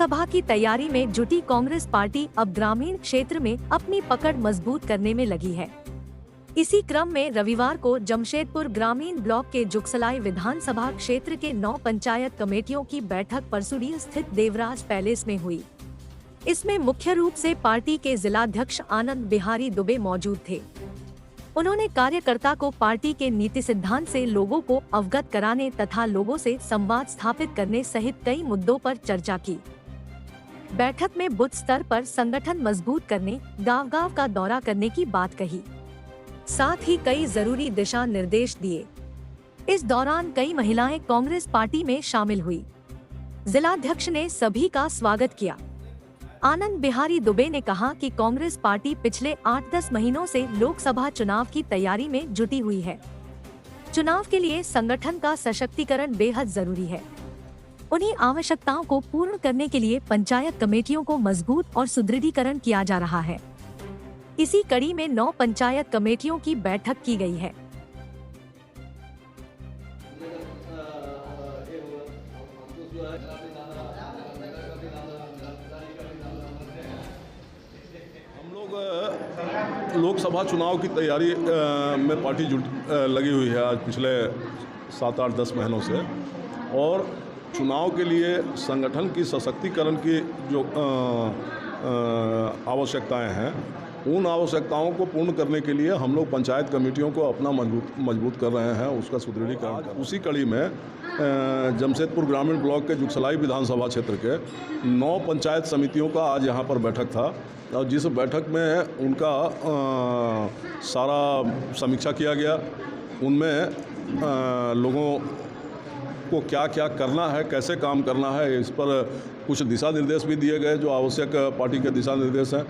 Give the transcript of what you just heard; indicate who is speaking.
Speaker 1: विधानसभा की तैयारी में जुटी कांग्रेस पार्टी अब ग्रामीण क्षेत्र में अपनी पकड़ मजबूत करने में लगी है। इसी क्रम में रविवार को जमशेदपुर ग्रामीण ब्लॉक के जुगसलाई विधानसभा क्षेत्र के 9 पंचायत कमेटियों की बैठक परसुड़ी स्थित देवराज पैलेस में हुई। इसमें मुख्य रूप से पार्टी के जिलाध्यक्ष आनंद बिहारी दुबे मौजूद थे। उन्होंने कार्यकर्ता को पार्टी के नीति सिद्धांत से लोगों को अवगत कराने तथा लोगों से संवाद स्थापित करने सहित कई मुद्दों पर चर्चा की। बैठक में बूथ स्तर पर संगठन मजबूत करने, गांव-गांव का दौरा करने की बात कही। साथ ही कई जरूरी दिशा निर्देश दिए। इस दौरान कई महिलाएं कांग्रेस पार्टी में शामिल हुई। जिलाध्यक्ष ने सभी का स्वागत किया। आनंद बिहारी दुबे ने कहा कि कांग्रेस पार्टी पिछले 8-10 महीनों से लोकसभा चुनाव की तैयारी में जुटी हुई है। चुनाव के लिए संगठन का सशक्तिकरण बेहद जरूरी है। उन्हीं आवश्यकताओं को पूर्ण करने के लिए पंचायत कमेटियों को मजबूत और सुदृढ़ीकरण किया जा रहा है। इसी कड़ी में 9 पंचायत कमेटियों की बैठक की गई है।
Speaker 2: हम लोग लोकसभा चुनाव की तैयारी में पार्टी लगी हुई है आज पिछले 7-8-10 महीनों से, और चुनाव के लिए संगठन की सशक्तिकरण की जो आवश्यकताएं हैं, उन आवश्यकताओं को पूर्ण करने के लिए हम लोग पंचायत कमेटियों को अपना मजबूत कर रहे हैं, उसका सुदृढ़ीकरण। उसी कड़ी में जमशेदपुर ग्रामीण ब्लॉक के जुगसलाई विधानसभा क्षेत्र के 9 पंचायत समितियों का आज यहाँ पर बैठक था, और जिस बैठक में उनका सारा समीक्षा किया गया। उनमें लोगों को क्या क्या करना है, कैसे काम करना है, इस पर कुछ दिशा निर्देश भी दिए गए जो आवश्यक पार्टी के दिशा निर्देश हैं।